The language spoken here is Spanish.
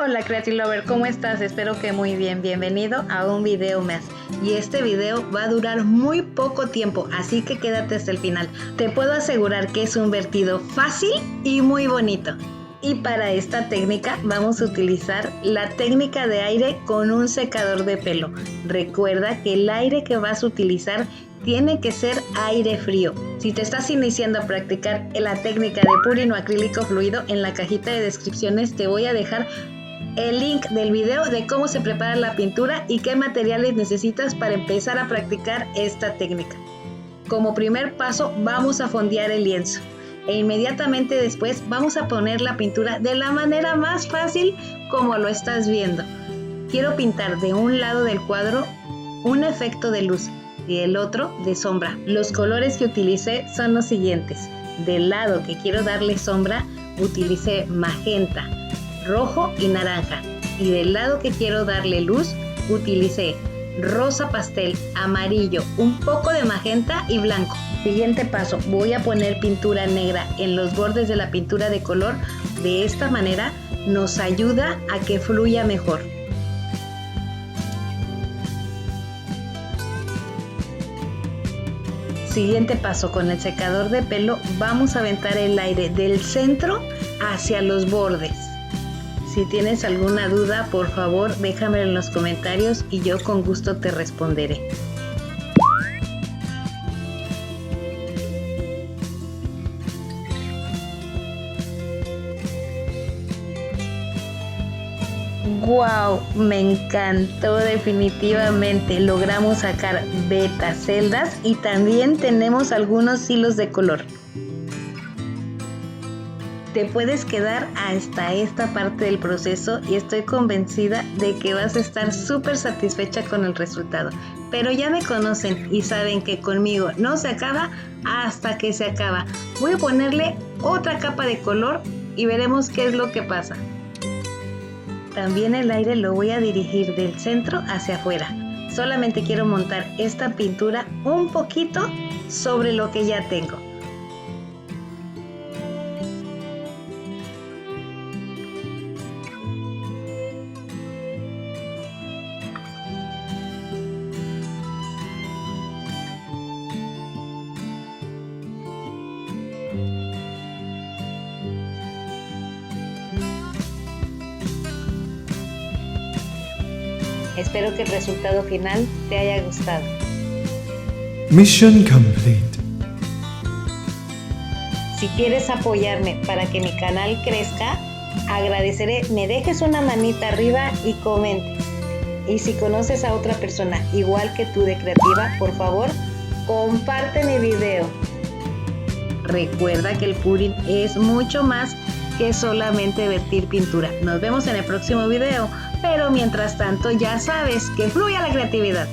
Hola Creative Lover, ¿cómo estás? Espero que muy bien. Bienvenido a un video más. Y este video va a durar muy poco tiempo, así que quédate hasta el final. Te puedo asegurar que es un vertido fácil y muy bonito. Y para esta técnica vamos a utilizar la técnica de aire con un secador de pelo. Recuerda que el aire que vas a utilizar tiene que ser aire frío. Si te estás iniciando a practicar la técnica de purino acrílico fluido, en la cajita de descripciones te voy a dejar el link del video de cómo se prepara la pintura y qué materiales necesitas para empezar a practicar esta técnica. Como primer paso vamos a fondear el lienzo e inmediatamente después vamos a poner la pintura de la manera más fácil como lo estás viendo. Quiero pintar de un lado del cuadro un efecto de luz y del otro de sombra. Los colores que utilicé son los siguientes. Del lado que quiero darle sombra utilicé magenta, rojo y naranja, y del lado que quiero darle luz utilicé rosa pastel, amarillo, un poco de magenta y blanco. Siguiente paso, voy a poner pintura negra en los bordes de la pintura de color. De esta manera nos ayuda a que fluya mejor. Siguiente paso, con el secador de pelo vamos a aventar el aire del centro hacia los bordes. Si tienes alguna duda, por favor déjamelo en los comentarios y yo con gusto te responderé. ¡Wow! Me encantó definitivamente. Logramos sacar vetas, celdas y también tenemos algunos hilos de color. Te puedes quedar hasta esta parte del proceso y estoy convencida de que vas a estar súper satisfecha con el resultado. Pero ya me conocen y saben que conmigo no se acaba hasta que se acaba. Voy a ponerle otra capa de color y veremos qué es lo que pasa. También el aire lo voy a dirigir del centro hacia afuera. Solamente quiero montar esta pintura un poquito sobre lo que ya tengo. Espero que el resultado final te haya gustado. Mission complete. Si quieres apoyarme para que mi canal crezca, agradeceré me dejes una manita arriba y comentes. Y si conoces a otra persona igual que tú de creativa, por favor, comparte mi video. Recuerda que el purín es mucho más que solamente vertir pintura. Nos vemos en el próximo video, pero mientras tanto ya sabes que fluya la creatividad.